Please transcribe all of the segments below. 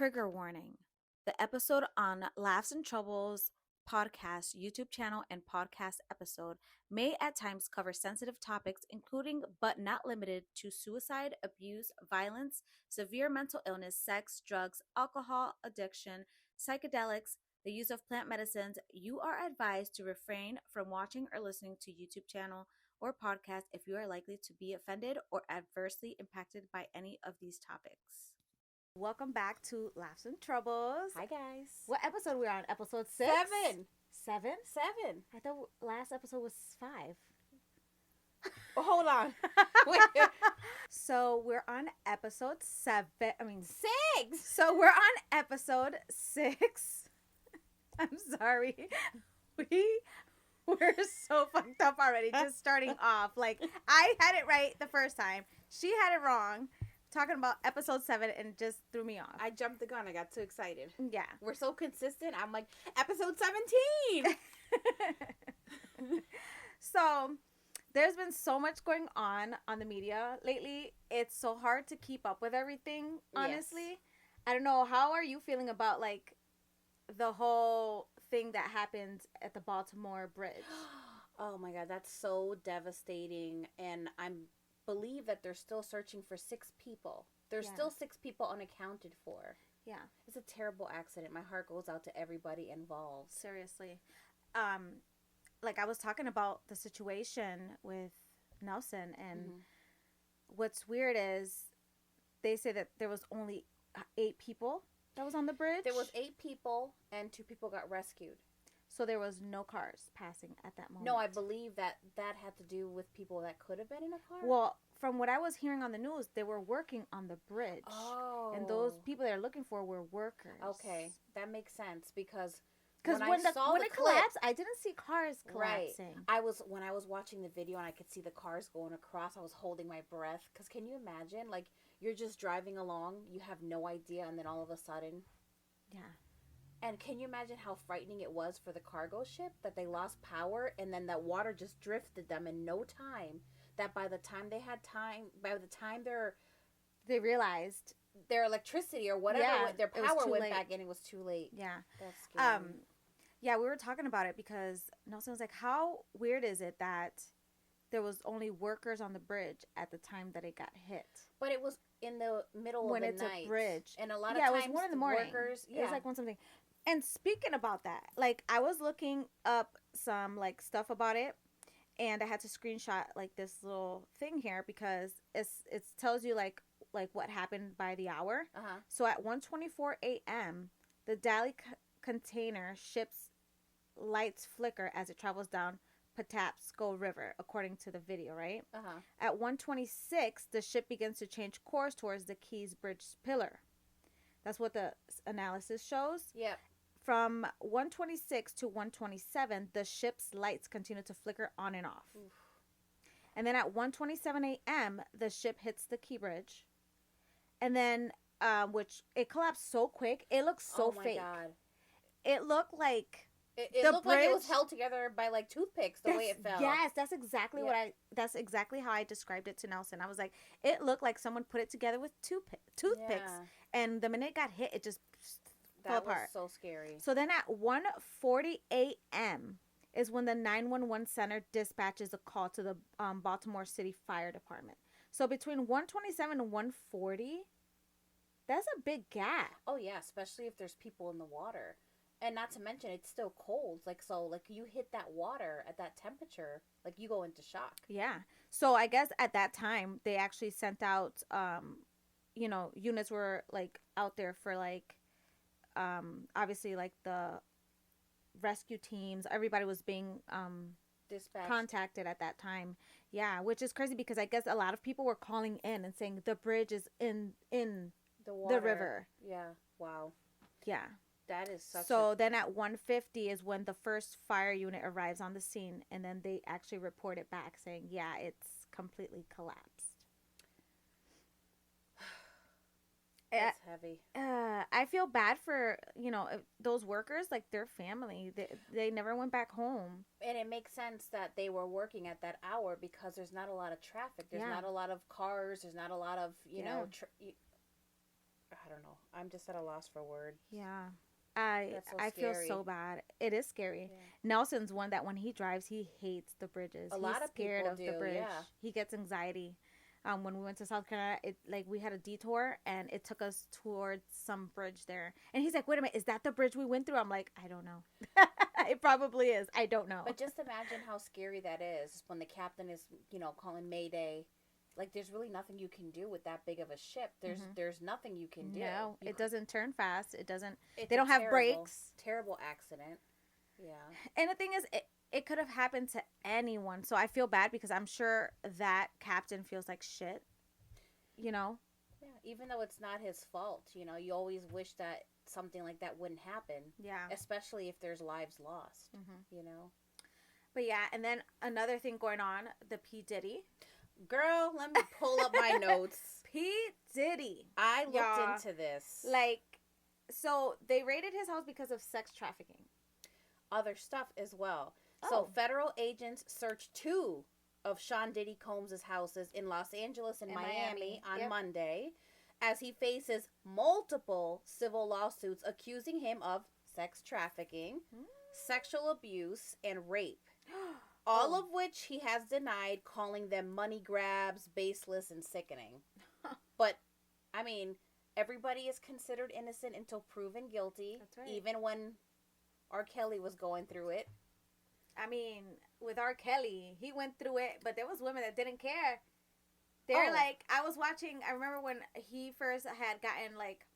Trigger warning. The episode on Laughs and Troubles podcast, YouTube channel, and podcast episode may at times cover sensitive topics, including but not limited to suicide, abuse, violence, severe mental illness, sex, drugs, alcohol addiction, psychedelics, the use of plant medicines. You are advised to refrain from watching or listening to YouTube channel or podcast if you are likely to be offended or adversely impacted by any of these topics. Welcome back to Laughs and Troubles. Hi, guys. What episode we're on? Episode 6? 7. 7? 7. I thought last episode was 5. Oh, hold on. Wait. So we're on episode 7. 6. So we're on episode 6. I'm sorry. We're so fucked up already. Just starting off. Like, I had it right the first time. She had it wrong. Talking about episode 7 and just threw me off. I jumped the gun. I got too excited. Yeah. We're so consistent. I'm like, episode 17. So, there's been so much going on the media lately. It's so hard to keep up with everything, honestly. Yes. I don't know. How are you feeling about, like, the whole thing that happened at the Baltimore bridge? Oh, my God. That's so devastating. And believe that they're still searching for 6 people. There's still 6 people unaccounted for. Yeah. It's a terrible accident. My heart goes out to everybody involved. Seriously. Like, I was talking about the situation with Nelson, and what's weird is they say that there was only 8 people that was on the bridge. There was 8 people, and 2 people got rescued. So there was no cars passing at that moment. No, I believe that had to do with people that could have been in a car. Well, from what I was hearing on the news, they were working on the bridge. Oh. And those people they're looking for were workers. Okay, that makes sense because when it collapsed, I didn't see cars collapsing. Right. When I was watching the video and I could see the cars going across, I was holding my breath. Because can you imagine? Like, you're just driving along, you have no idea, and then all of a sudden... Yeah. And can you imagine how frightening it was for the cargo ship that they lost power and then that water just drifted them in no time? That by the time they realized their electricity or whatever, their power went back and it was too late. Yeah. That's scary. Yeah, we were talking about it because Nelson was like, how weird is it that there was only workers on the bridge at the time that it got hit? But it was in the middle of the night. When it's a bridge. And a lot of times, it was 1 in the morning. Workers, It was like 1 something. And speaking about that, like, I was looking up some, like, stuff about it, and I had to screenshot, like, this little thing here because it tells you, like what happened by the hour. Uh-huh. So at 1:24 a.m., the Dali container ship's lights flicker as it travels down Patapsco River, according to the video, right? Uh-huh. At 1:26, the ship begins to change course towards the Keys Bridge pillar. That's what the analysis shows. Yeah. From 1:26 to 1:27, the ship's lights continue to flicker on and off. Oof. And then at 1:27 a.m., the ship hits the Key Bridge. And then, which it collapsed so quick, it looked so fake. Oh, my God. It looked like... It looked like it was held together by, like, toothpicks, the way it fell. Yes, that's exactly that's exactly how I described it to Nelson. I was like, it looked like someone put it together with toothpicks. Yeah. And the minute it got hit, it just fell apart. That was so scary. So then at 1:40 a.m. is when the 911 center dispatches a call to the Baltimore City Fire Department. So between 1:27 and 1:40, that's a big gap. Oh, yeah, especially if there's people in the water. And not to mention, it's still cold. Like, so, like, you hit that water at that temperature, like, you go into shock. Yeah. So I guess at that time, they actually sent out, units were, like, out there for, like, obviously, like, the rescue teams. Everybody was being Dispatched. contacted at that time. Yeah, which is crazy because I guess a lot of people were calling in and saying the bridge is in the river. Yeah. Wow. Yeah. That is such So then at 1:50 is when the first fire unit arrives on the scene, and then they actually report it back saying, yeah, it's completely collapsed. That's heavy. I feel bad for, those workers, like their family. They never went back home. And it makes sense that they were working at that hour because there's not a lot of traffic. There's not a lot of cars. There's not a lot of, I don't know. I'm just at a loss for words. Yeah. I That's so I feel scary. so bad. It is scary. Yeah. Nelson's one that when he drives, he hates the bridges. A He's lot of scared people of the do, bridge. yeah. He gets anxiety. When we went to South Carolina, it like we had a detour and it took us towards some bridge there. And he's like, "Wait a minute, is that the bridge we went through?" I'm like, "I don't know." It probably is. I don't know. But just imagine how scary that is when the captain is, calling Mayday. Like, there's really nothing you can do with that big of a ship. There's nothing you can do. No, You it doesn't turn fast. It doesn't. It's They a don't have terrible, brakes. terrible accident. Yeah. And the thing is, it could have happened to anyone. So I feel bad because I'm sure that captain feels like shit. You know? Yeah. Even though it's not his fault, you always wish that something like that wouldn't happen. Yeah. Especially if there's lives lost. Mm-hmm. You know. But yeah, and then another thing going on, the P.diddy. Girl, let me pull up my notes. P.diddy. I looked Y'all, into this. Like, so they raided his house because of sex trafficking. Other stuff as well. Oh. So federal agents searched two of Sean Diddy Combs' houses in Los Angeles and Miami on Yep. Monday as he faces multiple civil lawsuits accusing him of sex trafficking, sexual abuse, and rape. All of which he has denied, calling them money grabs, baseless, and sickening. But, I mean, everybody is considered innocent until proven guilty. That's right. Even when R. Kelly was going through it. I mean, with R. Kelly, he went through it, but there was women that didn't care. They're like, I was watching, I remember when he first had gotten, like,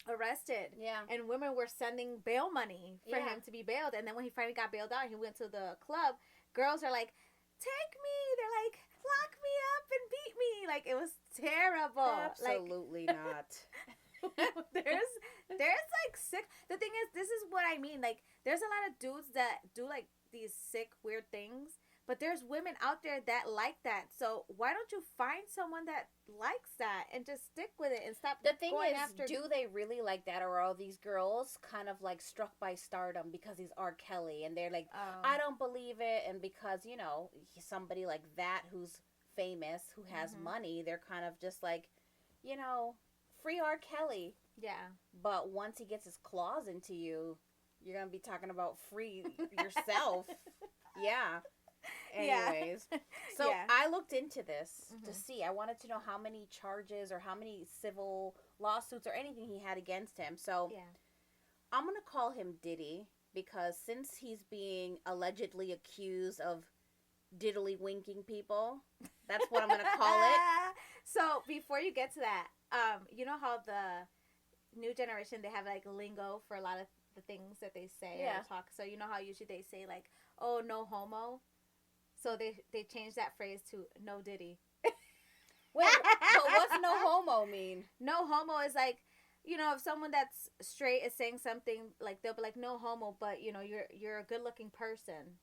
arrested. Yeah. And women were sending bail money for him to be bailed. And then when he finally got bailed out, he went to the club. Girls are like, take me. They're like, lock me up and beat me. Like, it was terrible. Absolutely not. there's like sick. The thing is, this is what I mean. Like, there's a lot of dudes that do like these sick, weird things. But there's women out there that like that. So why don't you find someone that likes that and just stick with it and stop The thing going is, after... do they really like that, or are all these girls kind of like struck by stardom because he's R. Kelly and they're like, I don't believe it, and because he's somebody like that who's famous, who has money, they're kind of just like, free R. Kelly. Yeah. But once he gets his claws into you, you're gonna be talking about free yourself. Yeah. Anyways, so I looked into this to see. I wanted to know how many charges or how many civil lawsuits or anything he had against him. So I'm going to call him Diddy because since he's being allegedly accused of diddly winking people, that's what I'm going to call it. So before you get to that, you know how the new generation, they have like lingo for a lot of the things that they say or talk. So you know how usually they say like, oh, no homo. So they changed that phrase to no Diddy. Wait, but what's no homo mean? No homo is like, if someone that's straight is saying something, like they'll be like no homo, but you're a good looking person.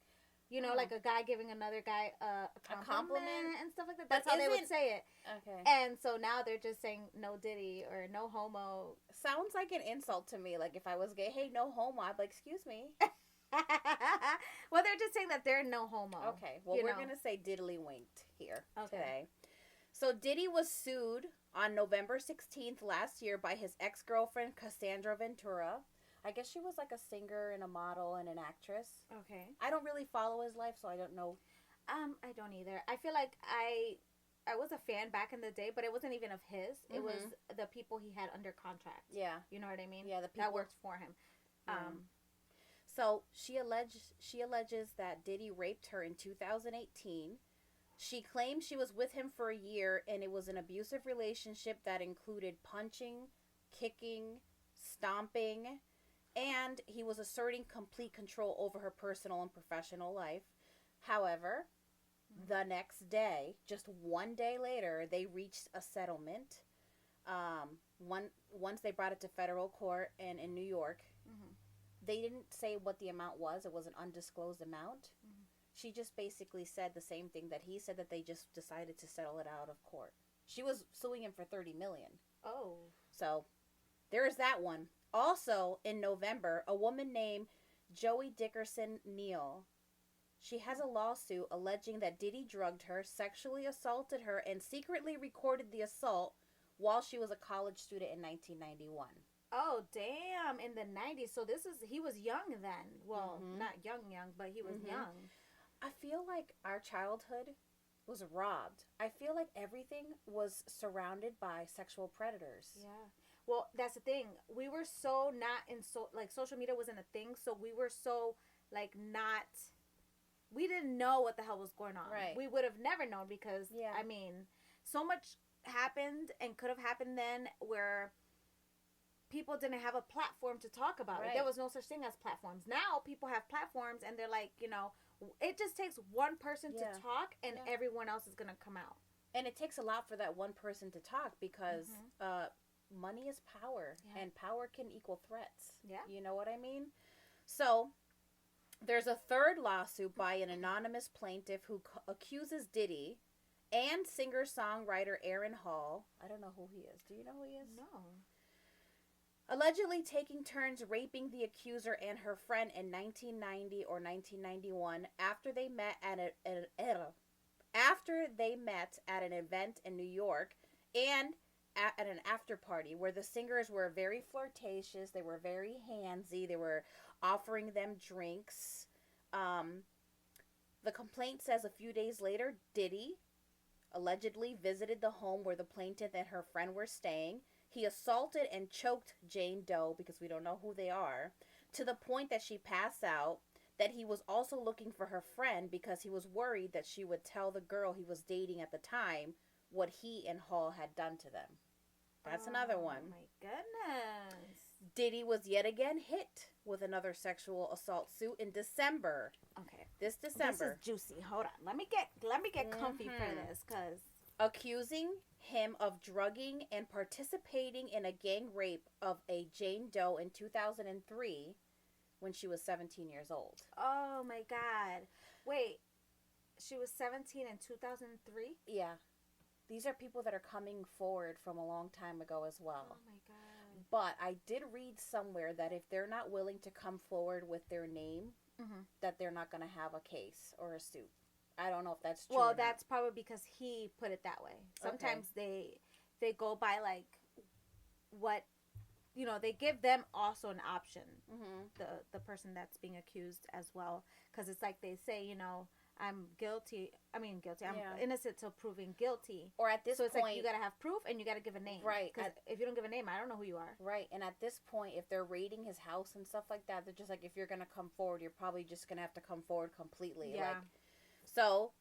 Like a guy giving another guy a compliment and stuff like that. That's how they would say it. Okay. And so now they're just saying no Diddy or no homo. Sounds like an insult to me. Like if I was gay, hey, no homo, I'd be like, excuse me. Well, they're just saying that they're no homo. Okay. Well, we're going to say diddly winked here today. So Diddy was sued on November 16th last year by his ex-girlfriend, Cassandra Ventura. I guess she was like a singer and a model and an actress. Okay. I don't really follow his life, so I don't know. I don't either. I feel like I was a fan back in the day, but it wasn't even of his. It was the people he had under contract. Yeah. You know what I mean? Yeah, the people that worked for him. So she alleges that Diddy raped her in 2018. She claimed she was with him for a year, and it was an abusive relationship that included punching, kicking, stomping, and he was asserting complete control over her personal and professional life. However, the next day, just one day later, they reached a settlement. Once they brought it to federal court and in New York, they didn't say what the amount was. It was an undisclosed amount. She just basically said the same thing that he said, that they just decided to settle it out of court. She was suing him for $30 million. Oh. So there is that one. Also, in November, a woman named Joey Dickerson Neal, she has a lawsuit alleging that Diddy drugged her, sexually assaulted her, and secretly recorded the assault while she was a college student in 1991. Oh, damn. In the 90s. So he was young then. Well, not young, but he was young. I feel like our childhood was robbed. I feel like everything was surrounded by sexual predators. Yeah. Well, that's the thing. We were so not in social media wasn't a thing, so we were so not. We didn't know what the hell was going on. Right. We would have never known because I mean, so much happened and could have happened then where people didn't have a platform to talk about it. There was no such thing as platforms. Now people have platforms and they're like, it just takes one person to talk and everyone else is going to come out. And it takes a lot for that one person to talk because money is power and power can equal threats. Yeah. You know what I mean? So there's a third lawsuit by an anonymous plaintiff who accuses Diddy and singer-songwriter Aaron Hall. I don't know who he is. Do you know who he is? No. Allegedly taking turns raping the accuser and her friend in 1990 or 1991 after they met at an event in New York and at an after party where the singers were very flirtatious. They were very handsy. They were offering them drinks. The complaint says a few days later, Diddy allegedly visited the home where the plaintiff and her friend were staying. He assaulted and choked Jane Doe, because we don't know who they are, to the point that she passed out, that he was also looking for her friend because he was worried that she would tell the girl he was dating at the time what he and Hall had done to them. That's another one. Oh, my goodness. Diddy was yet again hit with another sexual assault suit in December. Okay. This December. This is juicy. Hold on. Let me get comfy for this, because... Accusing him of drugging and participating in a gang rape of a Jane Doe in 2003 when she was 17 years old. Oh, my God. Wait. She was 17 in 2003? Yeah. These are people that are coming forward from a long time ago as well. Oh, my God. But I did read somewhere that if they're not willing to come forward with their name, that they're not going to have a case or a suit. I don't know if that's true. Well, that's probably because he put it that way. Sometimes they go by what they give them also an option. The person that's being accused as well, because it's like they say, I'm guilty. I'm innocent till proven guilty. Or at this point, so it's like you gotta have proof and you gotta give a name, right? Because if you don't give a name, I don't know who you are, right? And at this point, if they're raiding his house and stuff like that, they're just like, if you're gonna come forward, you're probably just gonna have to come forward completely. Yeah. So,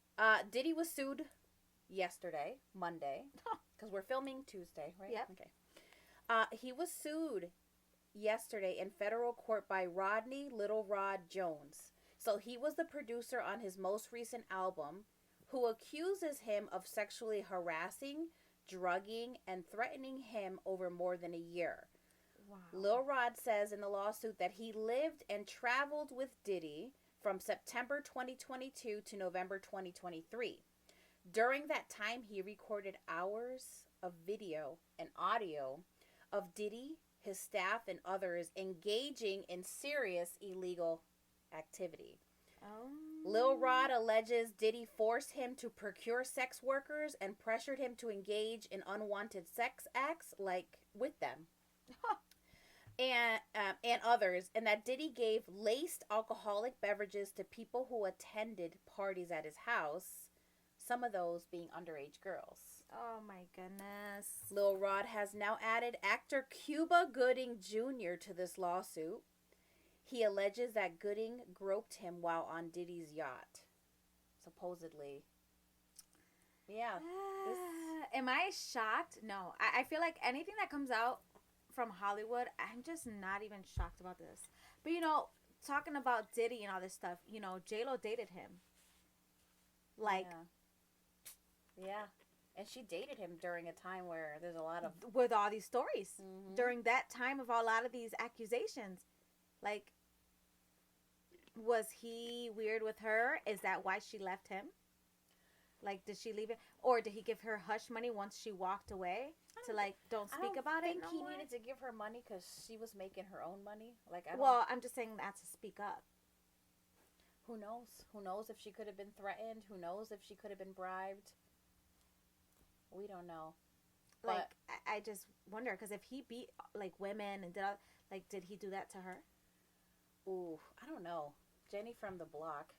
Diddy was sued yesterday, Monday, because we're filming Tuesday, right? Yep. Okay. He was sued yesterday in federal court by Rodney Little Rod Jones. So he was the producer on his most recent album, who accuses him of sexually harassing, drugging, and threatening him over more than a year. Wow. Lil Rod says in the lawsuit that he lived and traveled with Diddy from September 2022 to November 2023. During that time, he recorded hours of video and audio of Diddy, his staff, and others engaging in serious illegal activity. Oh. Lil Rod alleges Diddy forced him to procure sex workers and pressured him to engage in unwanted sex acts, with them. And others, and that Diddy gave laced alcoholic beverages to people who attended parties at his house, some of those being underage girls. Oh my goodness. Lil Rod has now added actor Cuba Gooding Jr. to this lawsuit. He alleges that Gooding groped him while on Diddy's yacht. Supposedly. Yeah. Am I shocked? No. I feel like anything that comes out from Hollywood, I'm just not even shocked about this. But talking about Diddy and all this stuff, J-Lo dated him. Yeah. And she dated him during a time where there's a lot of... With all these stories. During that time of a lot of these accusations. Was he weird with her? Is that why she left him? Did she leave it? Or did he give her hush money once she walked away? Don't speak about it no more? I think he needed to give her money because she was making her own money. I'm just saying that to speak up. Who knows? Who knows if she could have been threatened? Who knows if she could have been bribed? We don't know. Like, I just wonder, because if he beat, like, women and did he do that to her? Ooh, I don't know. Jenny from the block.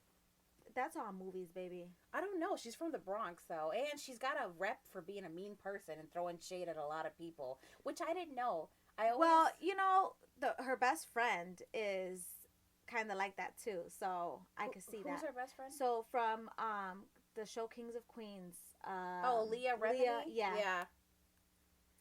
That's all movies, baby. I don't know. She's from the Bronx, though. And she's got a rep for being a mean person and throwing shade at a lot of people, which I didn't know. Well, her best friend is kind of like that, too. So I could see that. Who's her best friend? So from the show Kings of Queens. Leah Remini? Yeah.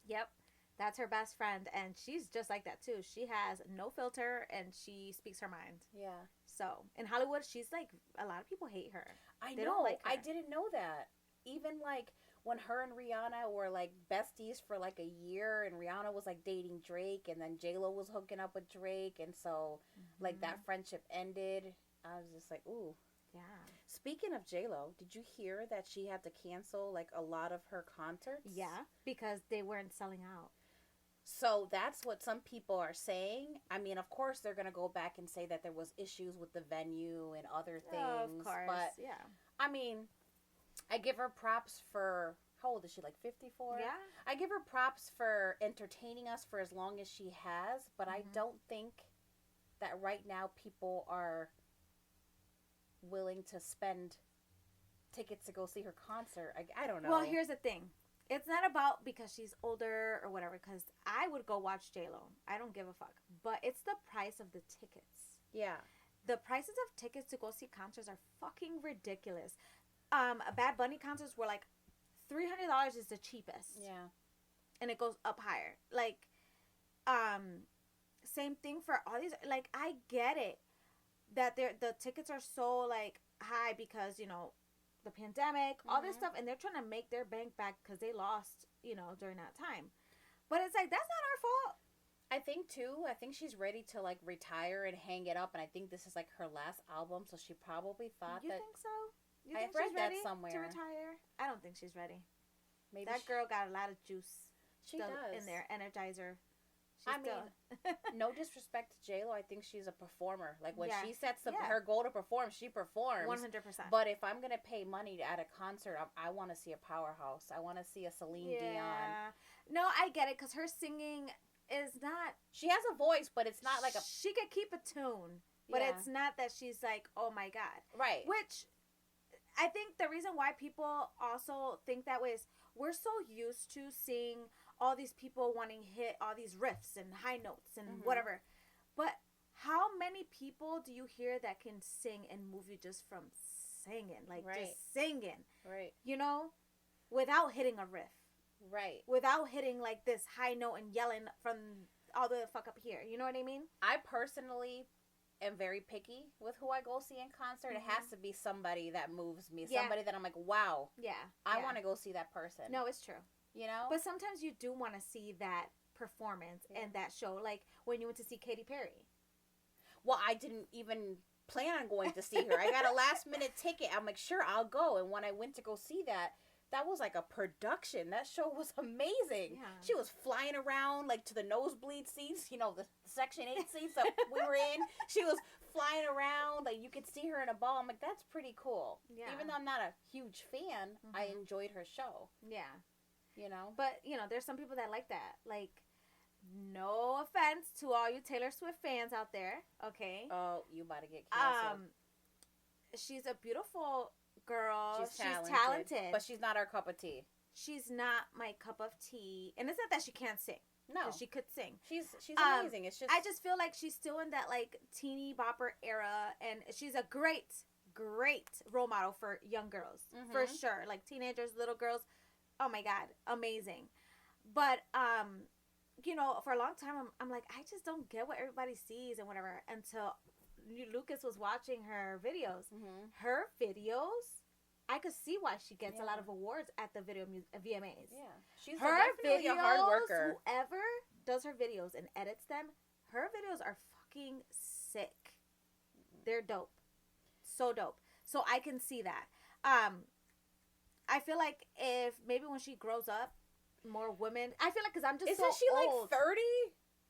Yep. That's her best friend. And she's just like that, too. She has no filter and she speaks her mind. Yeah. So, in Hollywood, she's like, a lot of people hate her. They don't like her. I didn't know that. Even like when her and Rihanna were like besties for like a year, and Rihanna was like dating Drake, and then J-Lo was hooking up with Drake, and so like that friendship ended. I was just like, ooh. Yeah. Speaking of J-Lo, did you hear that she had to cancel like a lot of her concerts? Yeah, because they weren't selling out. So that's what some people are saying. I mean, of course, they're going to go back and say that there was issues with the venue and other things. Oh, of course, but, yeah. I mean, I give her props for, how old is she, like 54? Yeah. I give her props for entertaining us for as long as she has, but I don't think that right now people are willing to spend tickets to go see her concert. I don't know. Well, here's the thing. It's not about because she's older or whatever, because I would go watch J-Lo. I don't give a fuck. But it's the price of the tickets. Yeah. The prices of tickets to go see concerts are fucking ridiculous. Bad Bunny concerts were like $300 is the cheapest. Yeah. And it goes up higher. Like, same thing for all these. Like, I get it that the tickets are so, like, high because, the pandemic, all this stuff, and they're trying to make their bank back because they lost, during that time. But it's like, that's not our fault. I think she's ready to, like, retire and hang it up, and I think this is, like, her last album, so she probably thought You that... think so? You I've think read she's ready that somewhere. to retire? I don't think she's ready. Maybe that girl got a lot of juice. She does. In there, Energizer. No disrespect to J-Lo, I think she's a performer. Like, when she sets her goal to perform, she performs. 100%. But if I'm going to pay money at a concert, I want to see a powerhouse. I want to see a Celine Dion. No, I get it, because her singing is not... She has a voice, but it's not like a... She could keep a tune, but it's not that she's like, oh my God. Right. Which, I think the reason why people also think that way is we're so used to seeing all these people wanting to hit all these riffs and high notes and whatever. But how many people do you hear that can sing and move you just from singing? Like, just singing. Right. Without hitting a riff. Right. Without hitting, like, this high note and yelling from all the fuck up here. You know what I mean? I personally am very picky with who I go see in concert. It has to be somebody that moves me. Somebody that I'm like, wow. Yeah. I want to go see that person. No, it's true. But sometimes you do want to see that performance and that show, like when you went to see Katy Perry. Well, I didn't even plan on going to see her. I got a last minute ticket. I'm like, sure, I'll go. And when I went to go see that was like a production. That show was amazing. Yeah. She was flying around like to the nosebleed seats, the Section 8 seats that we were in. She was flying around. Like, you could see her in a ball. I'm like, that's pretty cool. Yeah. Even though I'm not a huge fan, I enjoyed her show. Yeah. But, there's some people that like that. Like, no offense to all you Taylor Swift fans out there, okay? Oh, you about to get canceled. She's a beautiful girl. She's talented. But she's not our cup of tea. She's not my cup of tea. And it's not that she can't sing. No. She could sing. She's amazing. It's just... I just feel like she's still in that, like, teeny bopper era. And she's a great role model for young girls. For sure. Like, teenagers, little girls. Oh my God, amazing. But, for a long time, I'm like, I just don't get what everybody sees and whatever. Until Lucas was watching her videos. Her videos, I could see why she gets a lot of awards at the VMAs. Yeah. She's definitely a hard worker. Whoever does her videos and edits them, her videos are fucking sick. They're dope. So dope. So I can see that. I feel like if maybe when she grows up, more women. I feel like because I'm just Isn't she old. Like 30?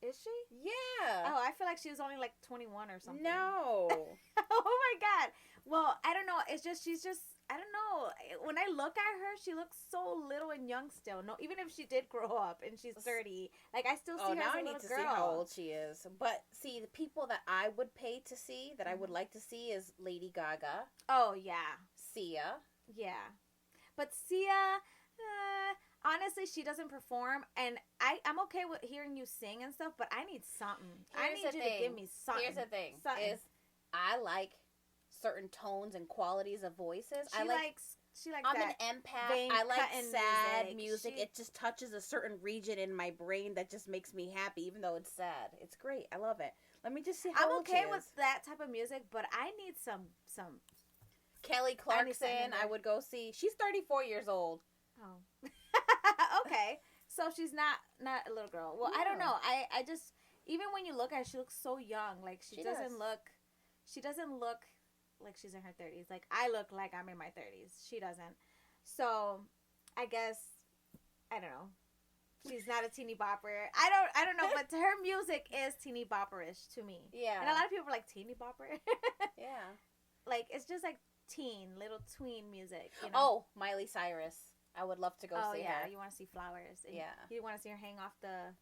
Is she? Yeah. Oh, I feel like she was only like 21 or something. No. Oh my God. Well, I don't know. It's just she's just I don't know. When I look at her, she looks so little and young still. No, even if she did grow up and she's 30, like I still see her now as a I little need to girl. see how old she is. But see, the people that I would pay to see, that I would like to see, is Lady Gaga. Oh yeah, Sia. yeah. But Sia, honestly, she doesn't perform, and I'm okay with hearing you sing and stuff, but I need something. I need you to give me something. Here's the thing: something. is I like certain tones and qualities of voices. She likes. I'm an empath. I like sad music. It just touches a certain region in my brain that just makes me happy, even though it's sad. It's great. I love it. Let me just see how old she is. I'm okay with that type of music, but I need some. Kelly Clarkson, I would go see. She's 34 years old. Oh. Okay. So she's not a little girl. Well, No. I don't know. I just, even when you look at her, she looks so young. Like she doesn't look like she's in her 30s. Like I look like I'm in my 30s. She doesn't. So I guess, I don't know. She's not a teeny bopper. I don't know, but her music is teeny bopperish to me. Yeah. And a lot of people are like, teeny bopper? Yeah. Like, it's just like little tween music. You know? Oh, Miley Cyrus. I would love to go see her. Oh, yeah. You want to see flowers. And yeah. You want to see her hang off the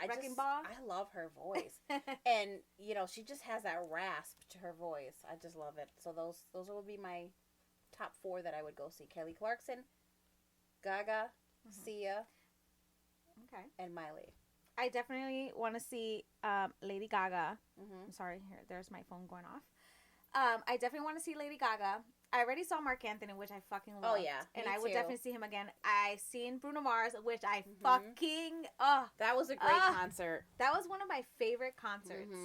wrecking ball? I love her voice. And, you know, she just has that rasp to her voice. I just love it. So those would be my top 4 that I would go see. Kelly Clarkson, Gaga, Sia, okay, and Miley. I definitely want to see Lady Gaga. I'm sorry, there's my phone going off. I definitely want to see Lady Gaga. I already saw Mark Anthony, which I fucking love. Oh, yeah. And I would definitely see him again. I seen Bruno Mars, which I fucking... that was a great concert. That was one of my favorite concerts.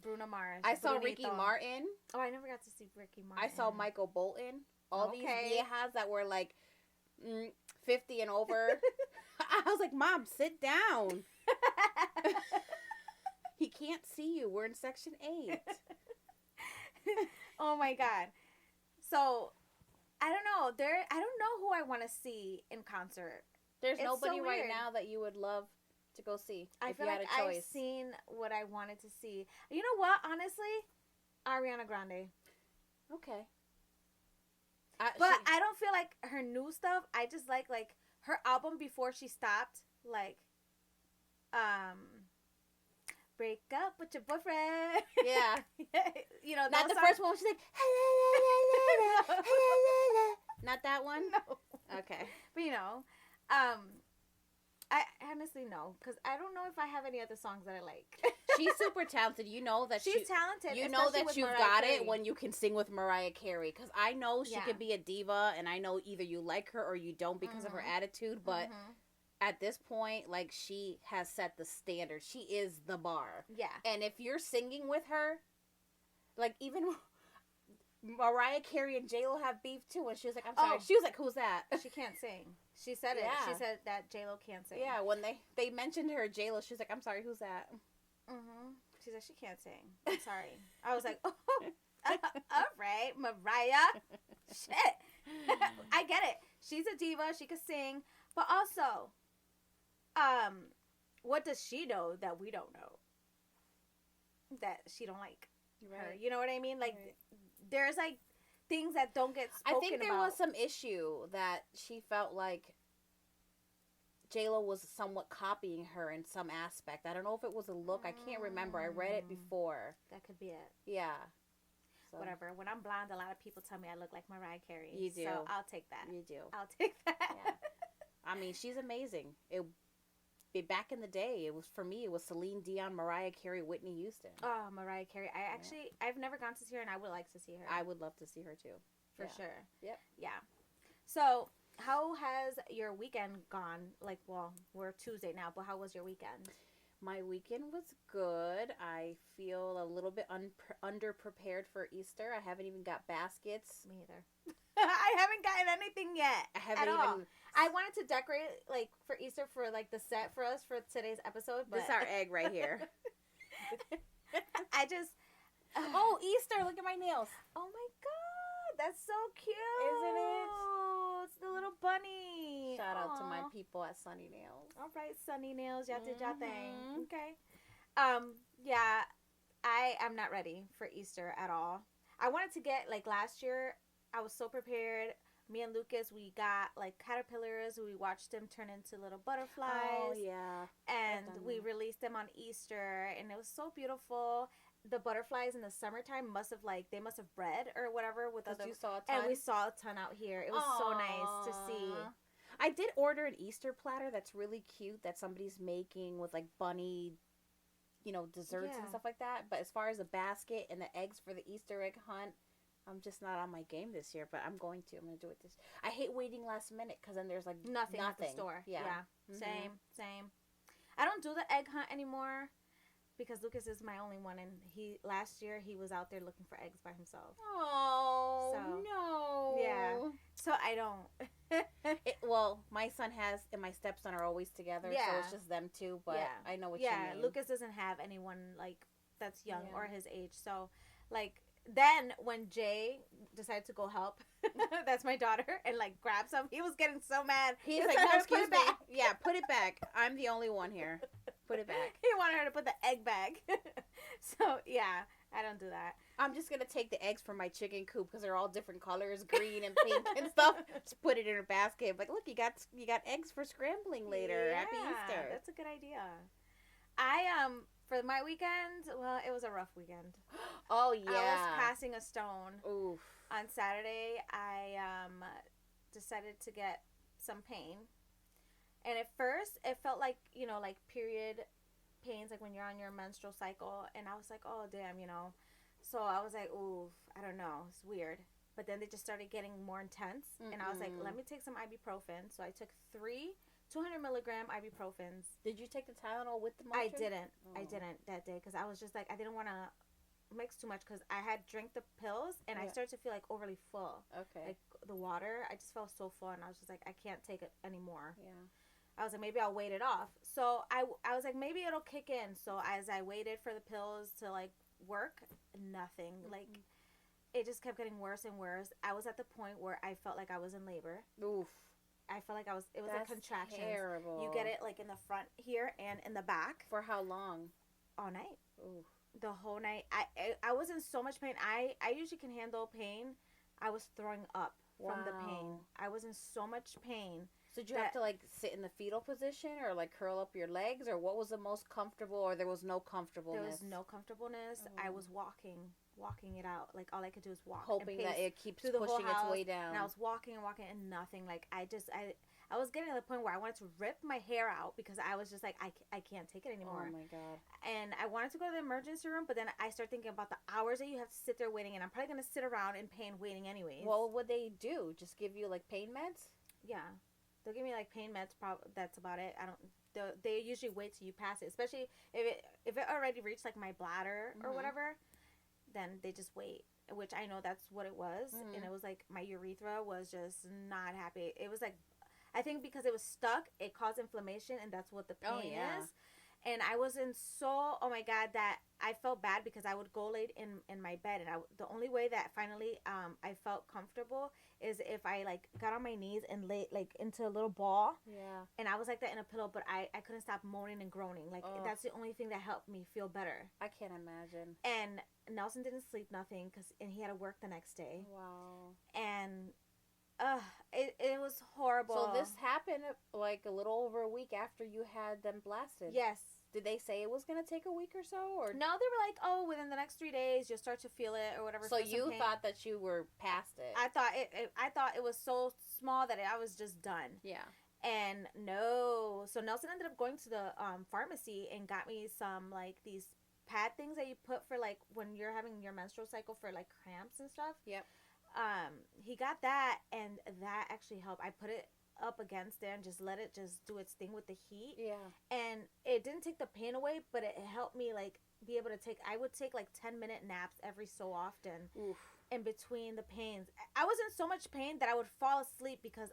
Bruno Mars. I saw Ricky Martin. Oh, I never got to see Ricky Martin. I saw Michael Bolton. All these viejas that were like 50 and over. I was like, Mom, sit down. He can't see you. We're in section 8. Oh my God. So, I don't know. I don't know who I want to see in concert. There's nobody right now that you would love to go see. I feel like I've seen what I wanted to see. You know what? Honestly, Ariana Grande. Okay. But I don't feel like her new stuff. I just like her album before she stopped. Like, break up with your boyfriend. Yeah. You know, not the first one. She's like, not that one? No. Okay. But, you know, I honestly no, because I don't know if I have any other songs that I like. She's super talented. You know that she's talented. You know that you've got it when you can sing with Mariah Carey. Because I know she could be a diva, and I know either you like her or you don't because of her attitude. But at this point, like, she has set the standard. She is the bar. Yeah. And if you're singing with her, like, even Mariah Carey and J-Lo have beef too, and she was like, I'm sorry. She was like, who's that? She can't sing. She said it. She said that J-Lo can't sing. Yeah, when they mentioned her, J-Lo, she was like, I'm sorry, who's that? She's like, she can't sing. I'm sorry. I was like, oh, all right, Mariah. Shit. I get it. She's a diva. She could sing. But also, what does she know that we don't know? That she don't like her. You know what I mean? Like, there's like things that don't get spoken about. I think there was some issue that she felt like J-Lo was somewhat copying her in some aspect. I don't know if it was a look. I can't remember. I read it before. That could be it. Yeah. So. Whatever. When I'm blonde, a lot of people tell me I look like Mariah Carey. You do. So I'll take that. You do. I'll take that. Yeah. I mean, she's amazing. Back in the day, it was, for me, it was Celine Dion, Mariah Carey, Whitney Houston. Oh, Mariah Carey. I've never gone to see her, and I would like to see her. I would love to see her too. For sure. Yep. Yeah. So, how has your weekend gone? Like, well, we're Tuesday now, but how was your weekend? My weekend was good. I feel a little bit underprepared for Easter. I haven't even got baskets. Me either. I haven't gotten anything yet. I haven't at even. All. I wanted to decorate like for Easter for like the set for us for today's episode. But... This is our egg right here. I just. Oh, Easter! Look at my nails. Oh my God, that's so cute, isn't it? It's the little bunny. Shout out to my people at Sunny Nails. All right, Sunny Nails, y'all did y'all thing. Okay. Yeah, I am not ready for Easter at all. I wanted to get like last year. I was so prepared. Me and Lucas, we got like caterpillars. We watched them turn into little butterflies. Oh yeah. And we released them on Easter, and it was so beautiful. The butterflies in the summertime must have bred or whatever with other. You saw a ton? And we saw a ton out here. It was so nice to see. I did order an Easter platter that's really cute that somebody's making with like bunny, desserts and stuff like that. But as far as the basket and the eggs for the Easter egg hunt, I'm just not on my game this year. But I'm going to do it this. I hate waiting last minute because then there's like nothing at the store. Yeah. Mm-hmm. Same. I don't do the egg hunt anymore because Lucas is my only one, and last year he was out there looking for eggs by himself. Oh, so, no. Yeah. So I don't. Well, my son has and my stepson are always together, so it's just them two, but I know what you mean. Yeah, Lucas doesn't have anyone like that's young or his age. So like then when Jay decided to go help, that's my daughter, and like grab some, he was getting so mad. He's like, no, excuse me. Yeah, put it back. I'm the only one here. Put it back. He wanted her to put the egg bag. So yeah, I don't do that. I'm just gonna take the eggs from my chicken coop because they're all different colors, green and pink and stuff. Just put it in her basket. Like, look, you got eggs for scrambling later. Yeah, Happy Easter. That's a good idea. For my weekend, well, it was a rough weekend. Oh yeah. I was passing a stone. Oof. On Saturday, I decided to get some pain. And at first, it felt like, like period pains, like when you're on your menstrual cycle. And I was like, oh, damn, So I was like, ooh, I don't know. It's weird. But then they just started getting more intense. Mm-hmm. And I was like, let me take some ibuprofen. So I took 3 200-milligram ibuprofens. Did you take the Tylenol with the Motrin? I didn't. I didn't that day because I was just like, I didn't want to mix too much because I had drank the pills and I started to feel like overly full. Okay. Like the water, I just felt so full and I was just like, I can't take it anymore. Yeah. I was like, maybe I'll wait it off. So I was like, maybe it'll kick in. So as I waited for the pills to like work, nothing. Mm-hmm. Like it just kept getting worse and worse. I was at the point where I felt like I was in labor. Oof. I felt like it was like contractions. Terrible. You get it like in the front here and in the back. For how long? All night. Ooh. The whole night. I was in so much pain. I usually can handle pain. I was throwing up from the pain. I was in so much pain. So did you have to like sit in the fetal position or like curl up your legs, or what was the most comfortable, or there was no comfortableness? There was no comfortableness. I was walking it out. Like all I could do is walk, hoping that it keeps pushing its way down. And I was walking and nothing. Like I was getting to the point where I wanted to rip my hair out because I was just like, I can't take it anymore. Oh my God. And I wanted to go to the emergency room, but then I started thinking about the hours that you have to sit there waiting, and I'm probably gonna sit around in pain waiting anyways. What would they do? Just give you like pain meds? Yeah. They'll give me like pain meds. That's about it. They usually wait till you pass it, especially if it already reached like my bladder or whatever. Then they just wait, which I know that's what it was, and it was like my urethra was just not happy. It was like, I think because it was stuck, it caused inflammation, and that's what the pain is. And I was in so, oh my God, that I felt bad because I would go late in my bed, and the only way that finally I felt comfortable is if I like got on my knees and lay like into a little ball. Yeah. And I was like that in a pillow, but I couldn't stop moaning and groaning. Like that's the only thing that helped me feel better. I can't imagine. And Nelson didn't sleep nothing and he had to work the next day. Wow. And it was horrible. So this happened like a little over a week after you had them blasted. Yes. Did they say it was going to take a week or so? Or no, they were like, oh, within the next 3 days, you'll start to feel it or whatever. So you thought that you were past it. I thought it was so small that I was just done. Yeah. And no. So Nelson ended up going to the pharmacy and got me some like these pad things that you put for like when you're having your menstrual cycle for like cramps and stuff. Yep. He got that, and that actually helped. I put it up against there and just let it just do its thing with the heat. Yeah. And it didn't take the pain away, but it helped me like be able to I would take like 10-minute naps every so often. Oof. In between the pains. I was in so much pain that I would fall asleep because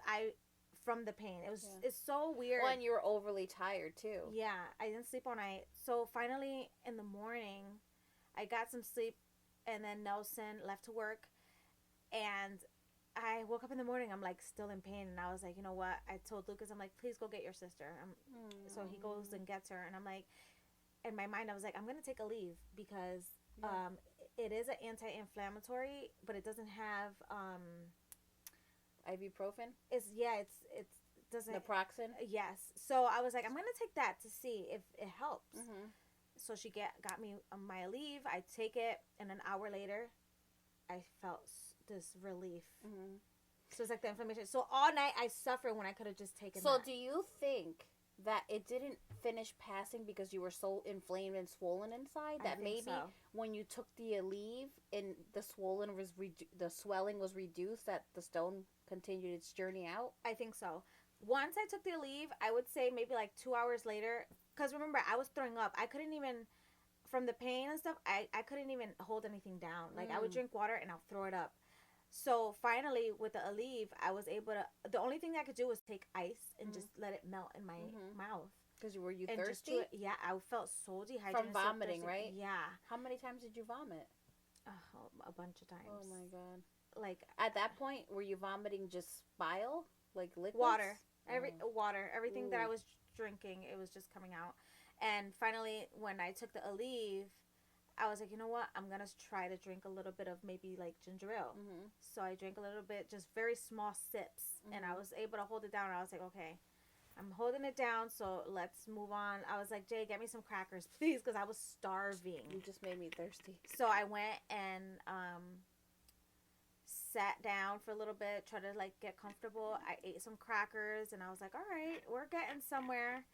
from the pain. It's so weird. Well, and you were overly tired too. Yeah, I didn't sleep all night. So finally in the morning, I got some sleep, and then Nelson left to work, and I woke up in the morning, I'm like still in pain, and I was like, you know what? I told Lucas, I'm like, please go get your sister. So he goes and gets her, and I'm like, in my mind, I was like, I'm gonna take a leave because it is an anti-inflammatory, but it doesn't have Ibuprofen. It doesn't Naproxen. Yes. So I was like, I'm gonna take that to see if it helps. So she got me my Aleve. I take it, and an hour later, I felt this relief. So it's like the inflammation. So all night I suffered when I could have just taken. So do you think that it didn't finish passing because you were so inflamed and swollen inside that maybe when you took the Aleve and the swelling was reduced, that the stone continued its journey out? I think so. Once I took the Aleve, I would say maybe like 2 hours later, because remember, I was throwing up. I couldn't even, from the pain and stuff, I couldn't even hold anything down. Like I would drink water and I'll throw it up. So finally, with the Aleve, I was able to. The only thing I could do was take ice and just let it melt in my mouth. Because were you thirsty? Yeah, I felt so dehydrated from vomiting, right? Yeah. How many times did you vomit? A bunch of times. Oh my god! Like at that point, were you vomiting just bile, like liquids? Water, water, everything that I was drinking, it was just coming out. And finally, when I took the Aleve, I was like, you know what? I'm going to try to drink a little bit of maybe like ginger ale. So I drank a little bit, just very small sips. And I was able to hold it down. I was like, okay, I'm holding it down. So let's move on. I was like, Jay, get me some crackers, please. Because I was starving. You just made me thirsty. So I went and sat down for a little bit, tried to like get comfortable. I ate some crackers and I was like, all right, we're getting somewhere.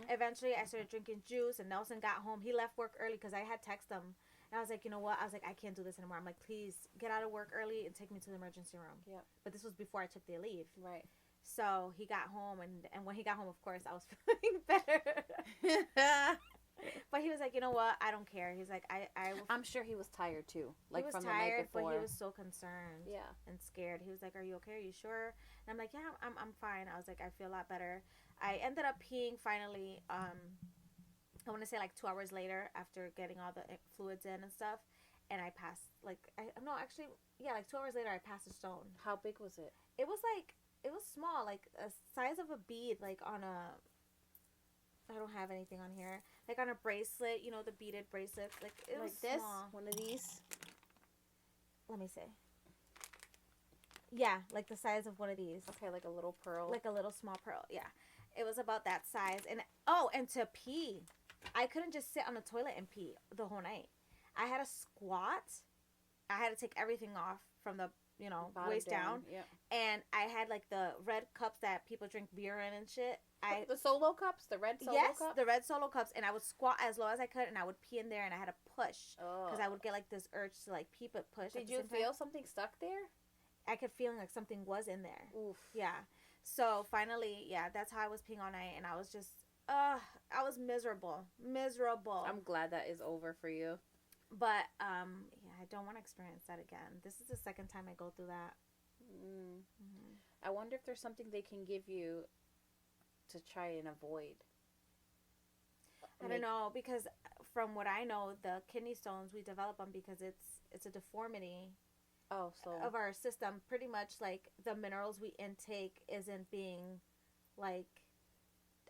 Eventually I started drinking juice, and Nelson got home. He left work early because I had texted him, and I was like, you know what, I was like, I can't do this anymore. I'm like, please get out of work early and take me to the emergency room. But this was before I took the Aleve. Right. So he got home, and when he got home, of course, I was feeling better. But he was like, you know what? I don't care. He's like, I'm sure he was tired too. Like he was from tired, the night before. but he was so concerned. Yeah. And scared. He was like, are you okay? Are you sure? And I'm like, yeah, I'm fine. I was like, I feel a lot better. I ended up peeing finally. I want to say like 2 hours later after getting all the fluids in and stuff. And I passed like, like 2 hours later I passed a stone. How big was it? It was small, like a size of a bead, like on a, I don't have anything on here. Like on a bracelet, you know, the beaded bracelets. Like it was this? Small. One of these? Let me see. Yeah, like the size of one of these. Okay, like a little pearl. Like a little small pearl, yeah. It was about that size. And and to pee. I couldn't just sit on the toilet and pee the whole night. I had to squat. I had to take everything off from the, waist down. Yeah. And I had like the red cups that people drink beer in and shit. The solo cups? The red solo cups? Yes, the red solo cups. And I would squat as low as I could, and I would pee in there, and I had to push. Because I would get like this urge to like pee but push. Did you feel something stuck there? I kept feeling like something was in there. Oof. Yeah. So finally, that's how I was peeing all night, and I was just, I was miserable. I'm glad that is over for you. But, I don't want to experience that again. This is the second time I go through that. I wonder if there's something they can give you to try and avoid. I don't know, because from what I know, the kidney stones, we develop them because it's a deformity of our system. Pretty much like the minerals we intake isn't being like,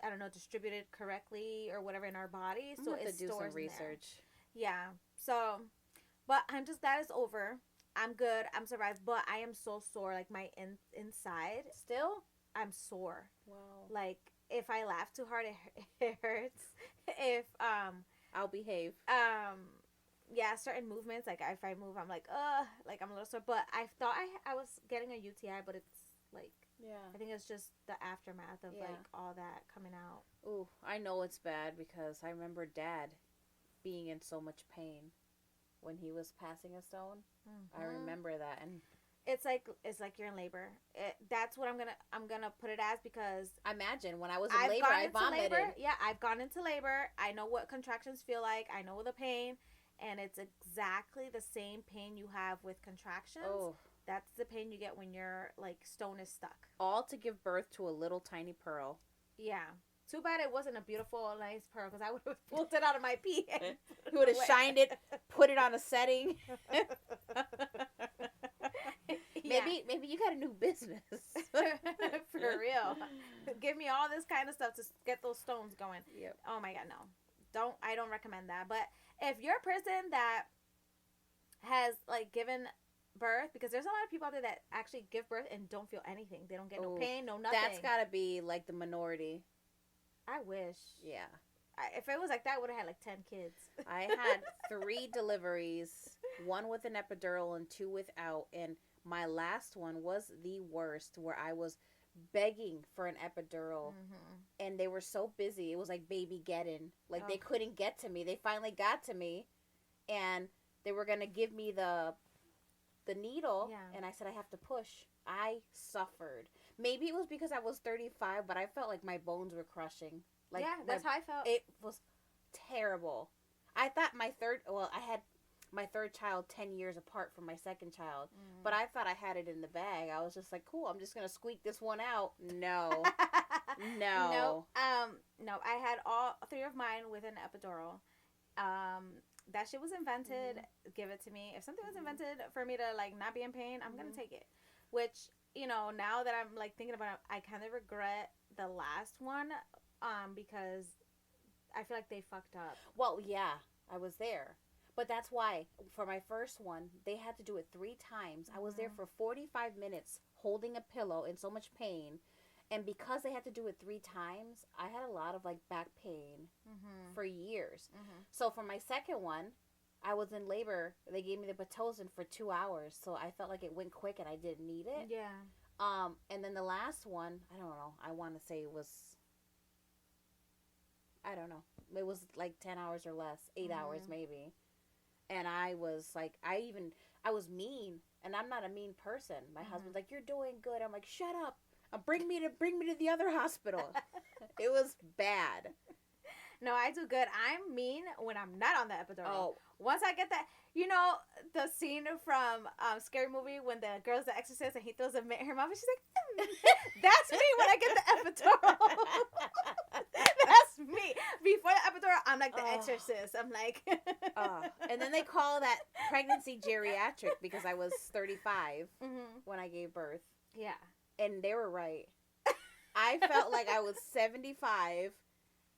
I don't know, distributed correctly or whatever in our body. So it stores some research. Yeah. So, but I'm just glad it's over. I'm good. I'm survived. But I am so sore. Like my inside. Still? I'm sore. Wow. Like if I laugh too hard, it hurts. If I'll behave. Certain movements. Like if I move, I'm like like I'm a little sore. But I thought I was getting a UTI, but it's like. Yeah. I think it's just the aftermath of like all that coming out. Ooh, I know it's bad because I remember Dad being in so much pain when he was passing a stone. I remember that, and it's like you're in labor. That's what I'm gonna put it as, because I imagine when I was in labor, I vomited. I've gone into labor. I know what contractions feel like. I know the pain, and it's exactly the same pain you have with contractions. Oh. That's the pain you get when your like stone is stuck. All to give birth to a little tiny pearl. Yeah. Too bad it wasn't a beautiful, nice pearl, because I would have pulled it out of my pee. You would have shined it, put it on a setting. Maybe you got a new business. For real. Give me all this kind of stuff to get those stones going. Yep. Oh my God, no. I don't recommend that. But if you're a person that has like given birth, because there's a lot of people out there that actually give birth and don't feel anything. They don't get no pain, no nothing. That's gotta be like the minority. I wish. Yeah. If it was like that, I would have had like 10 kids. I had 3 deliveries, 1 with an epidural and 2 without, and my last one was the worst, where I was begging for an epidural, and they were so busy. It was like baby getting. Like, they couldn't get to me. They finally got to me, and they were going to give me the needle, and I said, I have to push. I suffered. Maybe it was because I was 35, but I felt like my bones were crushing. Like, yeah, that's how I felt. It was terrible. I thought I had my third child 10 years apart from my second child, but I thought I had it in the bag. I was just like, cool, I'm just going to squeak this one out. No. No. No, I had all 3 of mine with an epidural. That shit was invented. Give it to me. If something was invented for me to like not be in pain, I'm going to take it. Which, you know, now that I'm like thinking about it, I kind of regret the last one, because I feel like they fucked up. Well, yeah, I was there. But that's why, for my first one, they had to do it 3 times. I was there for 45 minutes holding a pillow in so much pain. And because they had to do it 3 times, I had a lot of, like, back pain for years. So for my second one, I was in labor. They gave me the Pitocin for 2 hours. So I felt like it went quick and I didn't need it. Yeah. And then the last one, I don't know. I want to say it was... I don't know. It was like 10 hours or less, 8 hours maybe. And I was like, I was mean, and I'm not a mean person. My husband's like, you're doing good. I'm like, shut up. Bring me to the other hospital. It was bad. No, I do good. I'm mean when I'm not on the epidural. Oh. Once I get that, you know, the scene from Scary Movie when the girl's the exorcist and he throws a her mouth and she's like, that's me when I get the epidural. That's me. Before the epidural, I'm like the exorcist. I'm like. And then they call that pregnancy geriatric because I was 35 when I gave birth. Yeah. And they were right. I felt like I was 75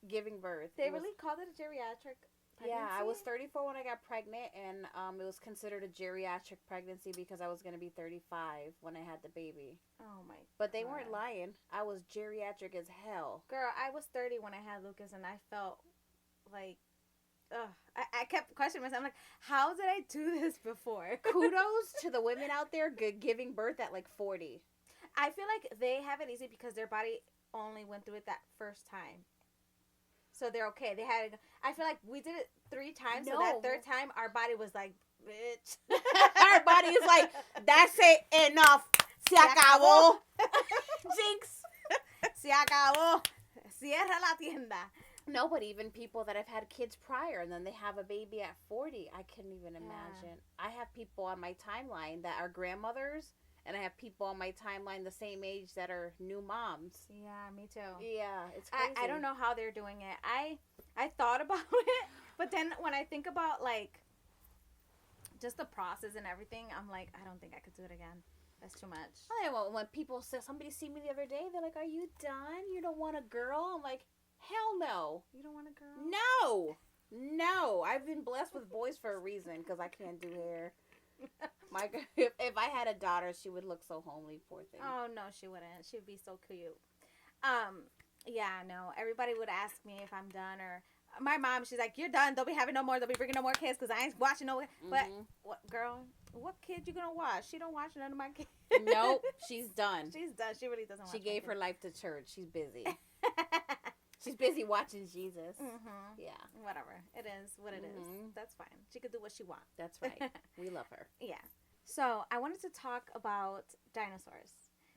giving birth. They really called it a geriatric pregnancy? Yeah, I was 34 when I got pregnant, and it was considered a geriatric pregnancy because I was going to be 35 when I had the baby. Oh, my God. But they weren't lying. I was geriatric as hell. Girl, I was 30 when I had Lucas, and I felt like, I kept questioning myself. I'm like, how did I do this before? Kudos to the women out there giving birth at like 40. I feel like they have it easy because their body only went through it that first time. So they're okay. I feel like we did it 3 times. No. So that third time, our body was like, bitch. Our body is like, that's it. Enough. Se acabó. Jinx. Se acabó. Cierra la tienda. No, but even people that have had kids prior and then they have a baby at 40, I couldn't even imagine. I have people on my timeline that are grandmothers. And I have people on my timeline the same age that are new moms. Yeah, me too. Yeah, it's crazy. I don't know how they're doing it. I thought about it, but then when I think about, like, just the process and everything, I'm like, I don't think I could do it again. That's too much. Well, when people say, somebody see me the other day, they're like, are you done? You don't want a girl? I'm like, hell no. You don't want a girl? No. I've been blessed with boys for a reason because I can't do hair. If I had a daughter, she would look so homely, poor thing. Oh, no, she wouldn't. She would be so cute. Yeah, no. Everybody would ask me if I'm done, or my mom, she's like, you're done. They'll be having no more. They'll be bringing no more kids because I ain't watching no. But, what, girl, what kid you gonna watch? She don't watch none of my kids. Nope, she's done. She's done. She really doesn't watch. She gave her life to church. She's busy. She's busy watching Jesus. Yeah. Whatever. It is what it is. That's fine. She could do what she wants. That's right. We love her. Yeah. So, I wanted to talk about dinosaurs.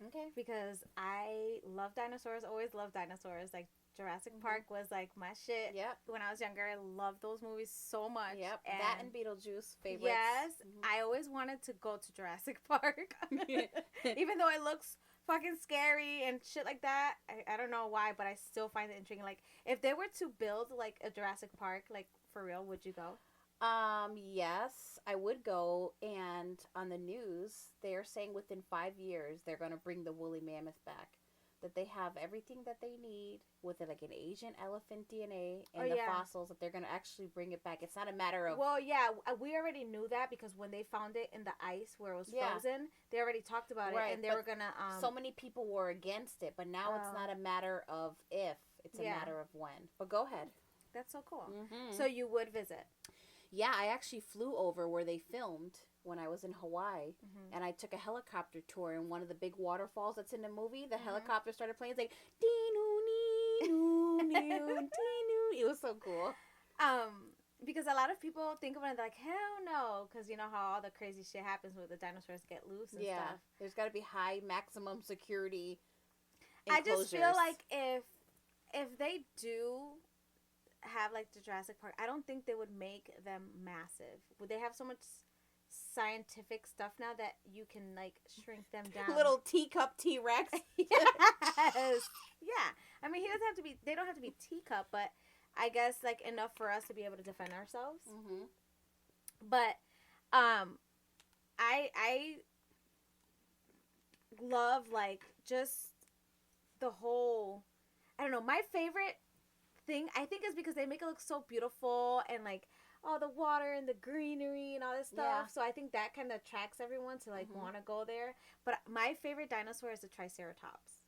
Okay. Because I love dinosaurs. Always loved dinosaurs. Like, Jurrasic Park was, like, my shit. Yep. When I was younger, I loved those movies so much. Yep. And that and Beetlejuice favorites. Yes. I always wanted to go to Jurassic Park. Even though it looks fucking scary and shit like that. I don't know why, but I still find it intriguing. Like, if they were to build, like, a Jurassic Park, like, for real, would you go? Yes, I would go. And on the news, they're saying within 5 years, they're going to bring the woolly mammoth back. that they have everything that they need with it, like an Asian elephant DNA and the fossils, that they're going to actually bring it back. It's not a matter of... Well, yeah, we already knew that because when they found it in the ice where it was frozen, they already talked about it, and they were going to... so many people were against it, but now it's not a matter of if, it's a matter of when. But go ahead. That's so cool. So you would visit? Yeah, I actually flew over where they filmed when I was in Hawaii, and I took a helicopter tour in one of the big waterfalls that's in the movie. The helicopter started playing. It's like, it was so cool. Because a lot of people think about it like, hell no, because you know how all the crazy shit happens when the dinosaurs get loose and stuff. There's got to be high maximum security enclosures. I just feel like if they do have like the Jurassic Park, I don't think they would make them massive. Would they have so much scientific stuff now that you can like shrink them down? Little teacup T-Rex. Yes. Yeah. I mean, they don't have to be teacup, but I guess like enough for us to be able to defend ourselves. But I love like just the whole, I don't know, my favorite thing I think is because they make it look so beautiful and like all the water and the greenery and all this stuff. So I think that kind of attracts everyone to like want to go there. But my favorite dinosaur is the Triceratops.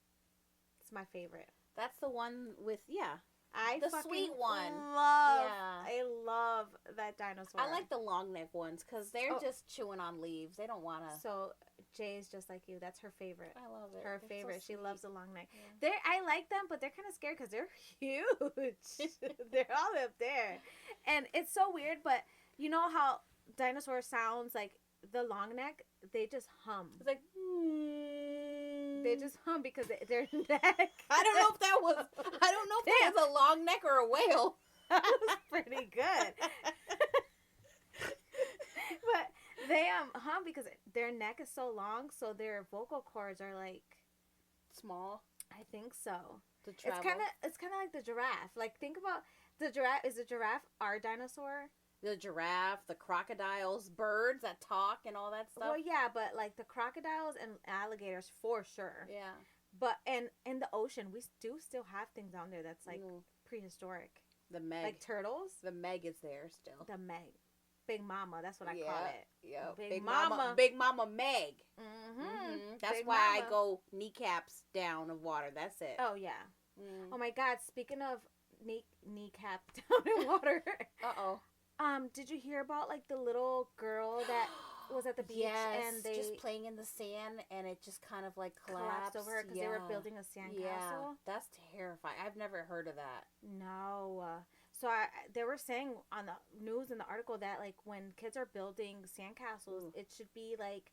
It's my favorite. That's the one with the sweet one. I love that dinosaur. I like the long neck ones because they're just chewing on leaves. They don't want to. So Jay's just like you. That's her favorite. I love it. Her favorite. So she loves the long neck. Yeah. I like them, but they're kind of scary because they're huge. They're all up there, and it's so weird. But you know how dinosaur sounds like the long neck? They just hum. It's like. They just hum because their neck. I don't know if that was a long neck or a whale. That was pretty good. But they hum because their neck is so long, so their vocal cords are like small. I think so. To travel. It's kind of like the giraffe. Like think about the giraffe. Is the giraffe our dinosaur? The giraffe, the crocodiles, birds that talk and all that stuff. Well, yeah, but like the crocodiles and alligators for sure. Yeah. But and in the ocean, we do still have things down there that's like prehistoric. The Meg. Like turtles. The Meg is there still. The Meg. Big Mama, that's what I call it. Yeah. Big Mama. Big Mama Meg. That's Big why Mama. I go kneecaps down of water. That's it. Oh, yeah. Oh, my God. Speaking of kneecap down in water. Uh-oh. Did you hear about like the little girl that was at the beach and they just playing in the sand and it just kind of like collapsed over her because they were building a sandcastle? Yeah, that's terrifying. I've never heard of that. No. So they were saying on the news in the article that like when kids are building sandcastles, it should be like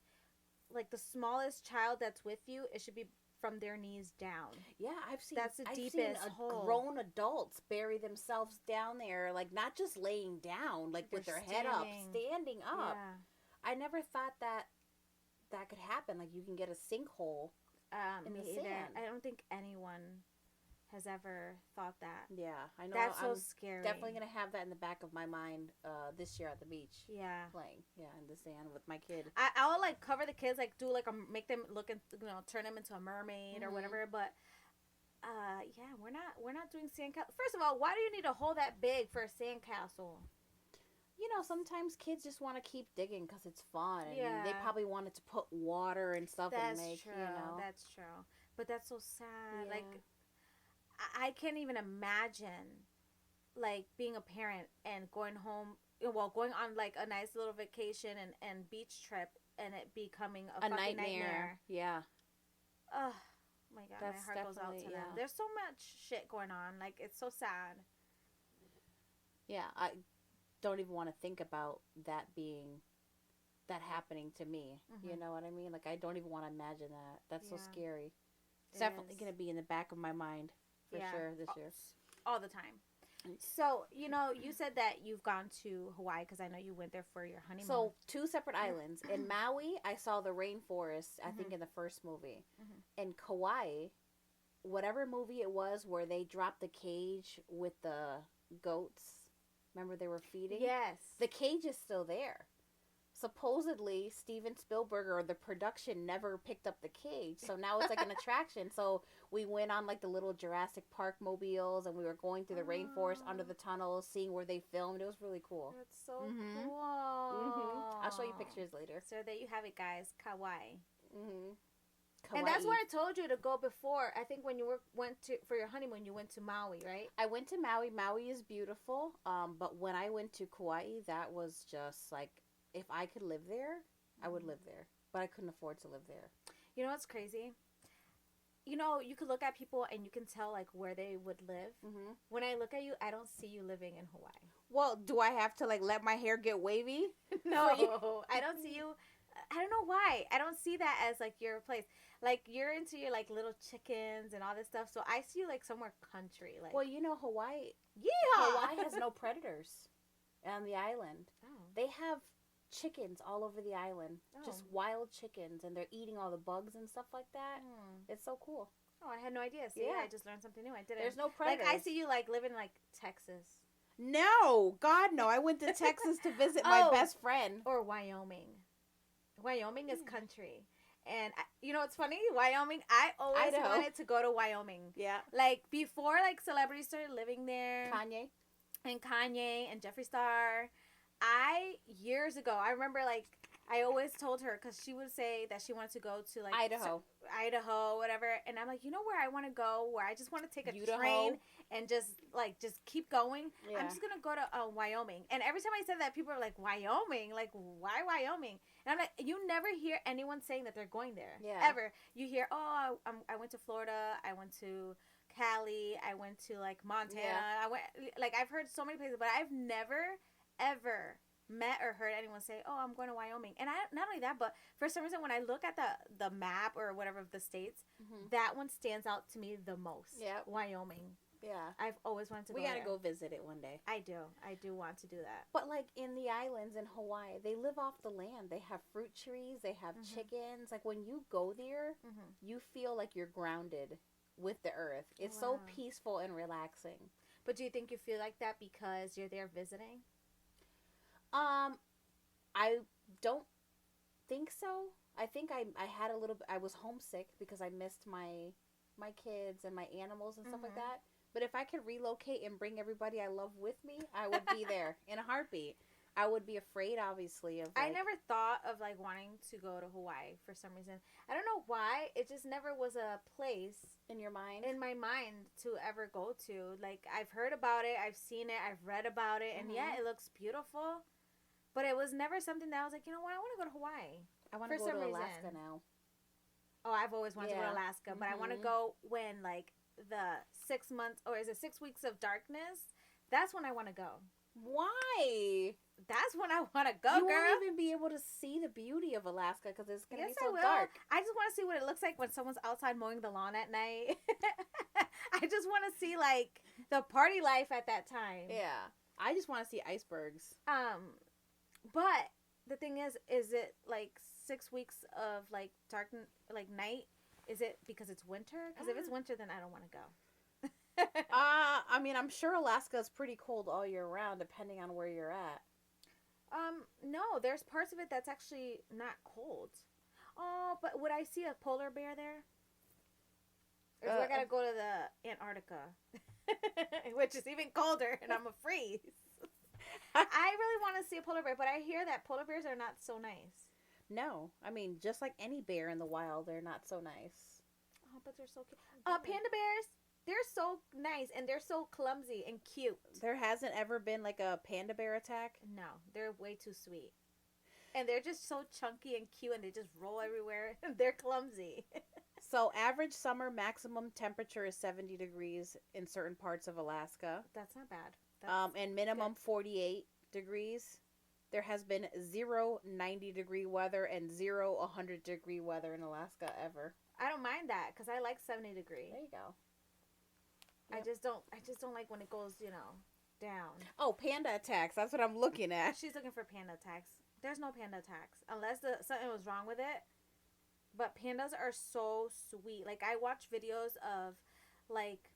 the smallest child that's with you. It should be from their knees down. Yeah, I've seen hole. Grown adults bury themselves down there, like not just laying down, like with their head up, standing up. Yeah. I never thought that could happen. Like you can get a sinkhole in the sand. I don't think anyone has ever thought that. Yeah, I know. That's so scary. Definitely gonna have that in the back of my mind this year at the beach. Yeah, playing in the sand with my kid. I'll like cover the kids, like do like make them look and turn them into a mermaid or whatever. But yeah, we're not doing sandcastle. First of all, why do you need a hole that big for a sandcastle? You know, sometimes kids just want to keep digging because it's fun. And they probably wanted to put water and stuff and make, true. You know. That's true. But that's so sad. Yeah. Like, I can't even imagine, like, being a parent and going home, going on, like, a nice little vacation and beach trip and it becoming a fucking nightmare. Yeah. Oh, my God. My heart goes out to them. There's so much shit going on. Like, it's so sad. Yeah, I don't even want to think about that happening to me. You know what I mean? Like, I don't even want to imagine that. That's so scary. It's definitely going to be in the back of my mind for sure this year. All the time. So, you said that you've gone to Hawaii because I know you went there for your honeymoon. So, 2 separate islands. In Maui, I saw the rainforest, I think in the first movie. In Kauai, whatever movie it was where they dropped the cage with the goats. Remember they were feeding? Yes. The cage is still there. supposedly Steven Spielberg or the production never picked up the cage, so now it's like an attraction. So we went on like the little Jurassic Park mobiles, and we were going through the rainforest under the tunnels, seeing where they filmed. It was really cool. That's so cool. I'll show you pictures later. So there you have it, guys. Kauai. Kauai. And that's where I told you to go before. I think when you went to for your honeymoon, you went to Maui, right? I went to Maui. Maui is beautiful. But when I went to Kauai, that was just like, if I could live there, I would live there. But I couldn't afford to live there. You know what's crazy? You know, you could look at people and you can tell like where they would live. When I look at you, I don't see you living in Hawaii. Well, do I have to like let my hair get wavy? No, I don't see you. I don't know why. I don't see that as like your place. Like you're into your like little chickens and all this stuff. So I see you like somewhere country. Like, well, you know, Hawaii. Yeah. Hawaii has no predators on the island. Oh. They have chickens all over the island, just wild chickens, and they're eating all the bugs and stuff like that. It's so cool. Oh, I had no idea. See, I just learned something new. I didn't. There's no predators. Like I see you like living like Texas. No, God, no. I went to Texas to visit my best friend. Or Wyoming. Wyoming is country. And you know, it's funny, Wyoming, I always wanted to go to Wyoming. Yeah. Like before like celebrities started living there. Kanye And Jeffree Star. Years ago, I remember like I always told her, because she would say that she wanted to go to like Idaho, whatever, and I'm like, you know where I want to go, where I just want to take a train and just keep going. Yeah. I'm just gonna go to Wyoming. And every time I said that, people are like, Wyoming, like why Wyoming? And I'm like, you never hear anyone saying that they're going there. Yeah. Ever. You hear, oh, I went to Florida, I went to Cali, I went to like Montana. Yeah. I went, like, I've heard so many places, but I've never ever met or heard anyone say, oh, I'm going to Wyoming. And not only that, but for some reason when I look at the map or whatever of the states, that one stands out to me the most. Yeah. Wyoming. Yeah. I've always wanted to go. We gotta go visit it one day. I do want to do that. But like in the islands in Hawaii, they live off the land. They have fruit trees, they have chickens. Like when you go there, you feel like you're grounded with the earth. It's so peaceful and relaxing. But do you think you feel like that because you're there visiting? I don't think so. I think I had a little bit, I was homesick because I missed my kids and my animals and stuff like that. But if I could relocate and bring everybody I love with me, I would be there in a heartbeat. I would be afraid, obviously, of like, I never thought of like wanting to go to Hawaii for some reason. I don't know why. It just never was a place in your mind, in my mind, to ever go to. Like I've heard about it, I've seen it, I've read about it, and yeah, it looks beautiful. But it was never something that I was like, you know what, I want to go to Hawaii. I want to go to Alaska now. Oh, I've always wanted to go to Alaska, but I want to go when like the 6 months, or is it 6 weeks of darkness? That's when I want to go. Why? That's when I want to go, you girl. You won't even be able to see the beauty of Alaska because it's going to be so dark. I just want to see what it looks like when someone's outside mowing the lawn at night. I just want to see like the party life at that time. Yeah. I just want to see icebergs. But the thing is it like 6 weeks of like dark, like night? Is it because it's winter? Because if it's winter, then I don't want to go. I mean, I'm sure Alaska is pretty cold all year round, depending on where you're at. No, there's parts of it that's actually not cold. Oh, but would I see a polar bear there? Or do I gotta go to the Antarctica, which is even colder, and I'm a freeze? I really want to see a polar bear, but I hear that polar bears are not so nice. No, I mean, just like any bear in the wild, they're not so nice. Oh, but they're so cute. Panda bears, they're so nice, and they're so clumsy and cute. There hasn't ever been like a panda bear attack? No, they're way too sweet. And they're just so chunky and cute, and they just roll everywhere. They're clumsy. So average summer maximum temperature is 70 degrees in certain parts of Alaska. That's not bad. And minimum 48 degrees. There has been 0 90-degree weather and 0 100-degree weather in Alaska ever. I don't mind that because I like 70 degree. There you go. Yep. I just don't like when it goes, down. Oh, panda attacks. That's what I'm looking at. She's looking for panda attacks. There's no panda attacks unless something was wrong with it. But pandas are so sweet. Like I watch videos of like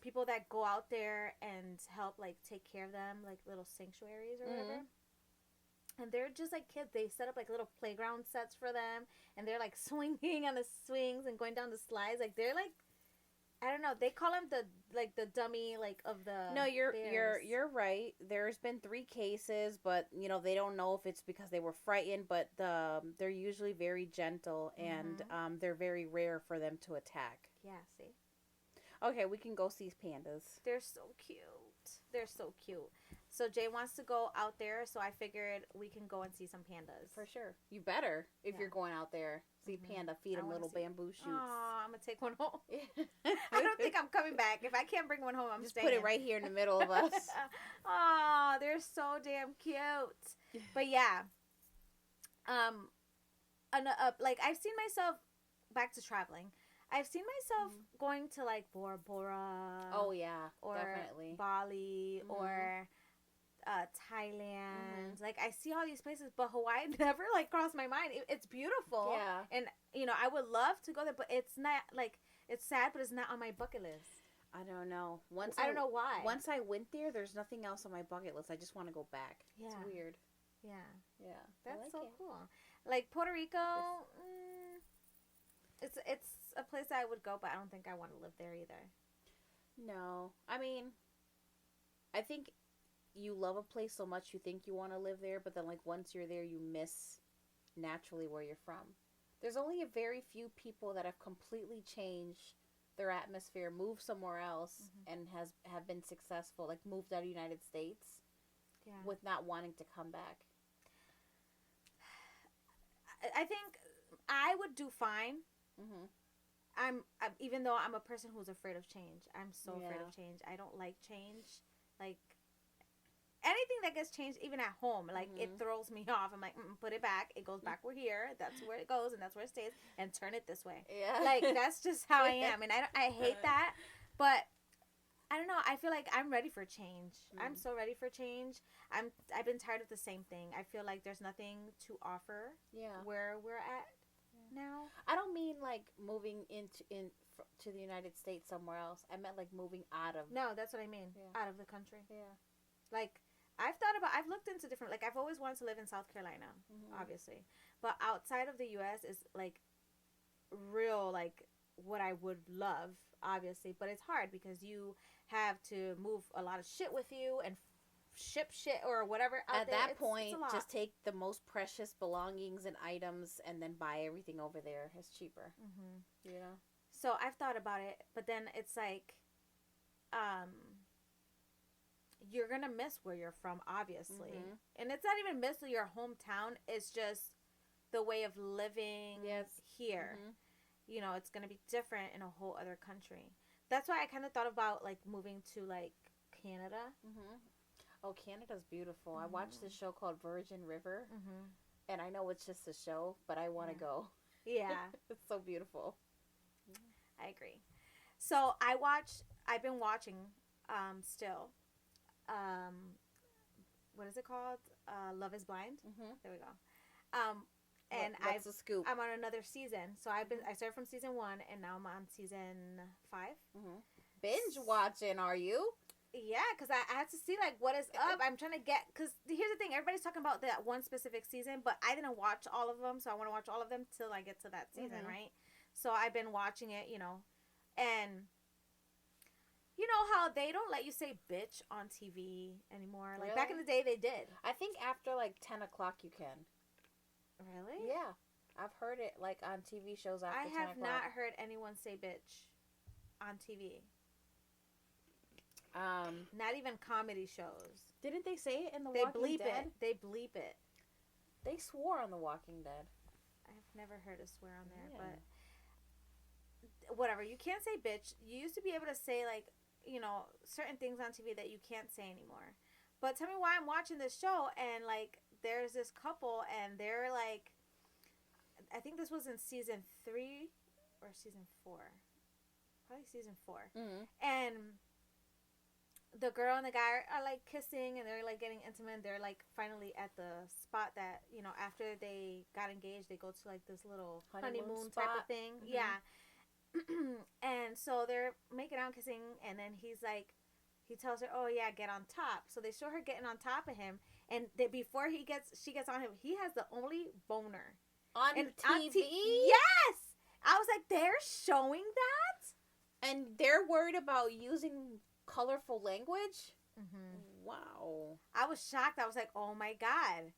people that go out there and help like take care of them, like little sanctuaries or whatever. And they're just like kids. They set up like little playground sets for them, and they're like swinging on the swings and going down the slides. Like they're like, I don't know. They call them the dummy like of the. No, bears. you're right. There's been 3 cases, but they don't know if it's because they were frightened. But they're usually very gentle, and they're very rare for them to attack. Yeah. See. Okay, we can go see pandas. They're so cute. They're so cute. So Jay wants to go out there, so I figured we can go and see some pandas. For sure. You better, if you're going out there. See panda, feed them little bamboo shoots. Oh, I'm going to take one home. I don't think I'm coming back. If I can't bring one home, I'm just staying. Put it right here in the middle of us. Oh, they're so damn cute. But yeah. Like, I've seen myself, back to traveling, I've seen myself going to, like, Bora Bora. Oh, yeah. Or definitely. Bali. Or Thailand. Like, I see all these places, but Hawaii never, like, crossed my mind. It's beautiful. Yeah. And, I would love to go there, but it's not, like, it's sad, but it's not on my bucket list. I don't know. I don't know why. Once I went there's nothing else on my bucket list. I just want to go back. Yeah. It's weird. Yeah. Yeah. That's so cool. Like, Puerto Rico, it's a place I would go, but I don't think I want to live there either. No. I mean, I think you love a place so much you think you want to live there, but then, like, once you're there, you miss naturally where you're from. There's only a very few people that have completely changed their atmosphere, moved somewhere else, and have been successful, like moved out of the United States with not wanting to come back. I think I would do fine. I'm even though I'm a person who's afraid of change. I'm so afraid of change. I don't like change. Like, anything that gets changed, even at home, like, it throws me off. I'm like, put it back. It goes back. We're here. That's where it goes, and that's where it stays. And turn it this way. Yeah. Like, that's just how I am. And I hate that. But I don't know. I feel like I'm ready for change. I'm so ready for change. I've been tired of the same thing. I feel like there's nothing to offer. Where we're at now. I don't mean like moving to the United States somewhere else. I meant like moving out of. No, that's what I mean. Out of the country. Yeah. Like, I've looked into different, like, I've always wanted to live in South Carolina, obviously. But outside of the U.S. is, like, real, like, what I would love, obviously. But it's hard because you have to move a lot of shit with you and ship shit or whatever out At there. that point, just take the most precious belongings and items and then buy everything over there. It's cheaper. You know? So I've thought about it, but then it's like, you're gonna miss where you're from, obviously. And it's not even miss your hometown. It's just the way of living here. It's gonna be different in a whole other country. That's why I kind of thought about, like, moving to, like, Canada. Oh, Canada's beautiful. I watched this show called Virgin River, and I know it's just a show, but I want to go. Yeah. It's so beautiful. I agree. So I've been watching still. What is it called? Love is Blind. There we go. And what's the scoop? I'm on another season. So I started from season 1, and now I'm on season 5. Binge watching, are you? Yeah, because I had to see, like, what is up. I'm trying to get, because here's the thing, everybody's talking about that one specific season, but I didn't watch all of them, so I want to watch all of them till I get to that season, right? So I've been watching it, and you know how they don't let you say bitch on TV anymore? Like, back in the day, they did. I think after, like, 10 o'clock you can. Really? Yeah. I've heard it, like, on TV shows after 10 o'clock. I have not heard anyone say bitch on TV. Not even comedy shows. Didn't they say it in The Walking Dead? They bleep it. They swore on The Walking Dead. I've never heard a swear on there, but whatever. You can't say bitch. You used to be able to say, like, certain things on TV that you can't say anymore. But tell me why I'm watching this show, and, like, there's this couple, and they're, like, I think this was in season 3 or season 4. Probably season 4. And the girl and the guy are, like, kissing, and they're, like, getting intimate. They're, like, finally at the spot that, after they got engaged, they go to, like, this little honeymoon type of thing. Yeah. And so they're making out, kissing, and then he's like, he tells her, "Oh yeah, get on top." So they show her getting on top of him, and before she gets on him, he has the only boner on TV. Yes, I was like, they're showing that, and they're worried about using colorful language. Mm-hmm. Wow, I was shocked. I was like, oh my god.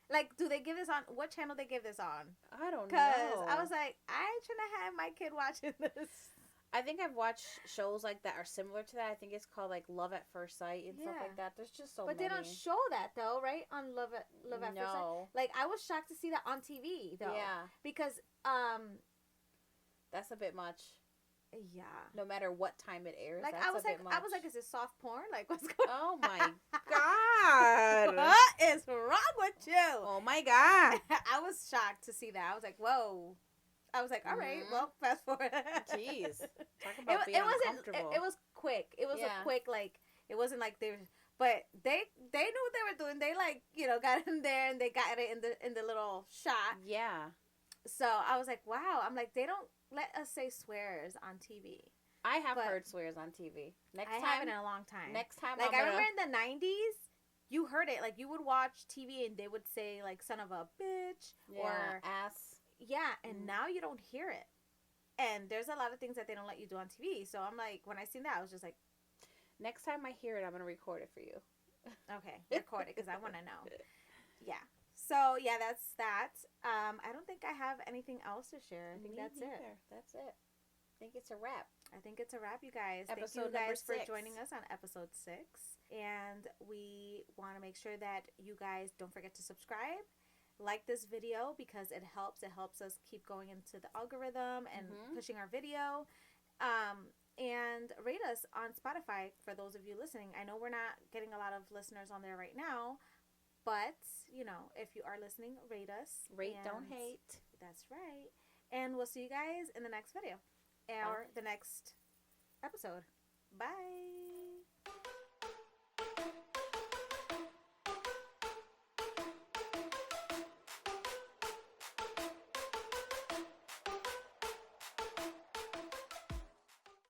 Like, do they give this on what channel? They give this on? I don't know. Because I was like, I ain't trying to have my kid watching this. I think I've watched shows like that are similar to that. I think it's called like Love at First Sight and stuff like that. There's just so many. But they don't show that though, right? On Love at First Sight. Like, I was shocked to see that on TV though. Yeah. Because that's a bit much. Yeah. No matter what time it airs. Like, that's I was like, is it soft porn? Like, what's going on? Oh my god. What is wrong with you? Oh my god. I was shocked to see that. I was like, whoa. I was like, all right, well, fast forward. Jeez. Talk about being uncomfortable. It was quick. It was a quick, like, it wasn't like they were, but they knew what they were doing. They, like, you know, got in there and they got it in the little shot. Yeah. So I was like, wow. I'm like, they don't let us say swears on TV. I have heard swears on TV. I haven't in a long time. Next time, like, I remember in the 90s, you heard it. Like, you would watch TV and they would say, like, son of a bitch or ass. Yeah, and now you don't hear it. And there's a lot of things that they don't let you do on TV. So I'm like, when I seen that, I was just like, next time I hear it, I'm going to record it for you. Okay, record it because I want to know. Yeah. So, yeah, that's that. I don't think I have anything else to share. I think that's it. That's it. I think it's a wrap. I think it's a wrap, you guys. Episode Thank you guys number 6. for joining us on episode 6. And we want to make sure that you guys don't forget to subscribe. Like this video because it helps. It helps us keep going into the algorithm and pushing our video. And rate us on Spotify for those of you listening. I know we're not getting a lot of listeners on there right now. But, you know, if you are listening, rate us. Rate, don't hate. That's right. And we'll see you guys in the next video. Or the next episode. Bye.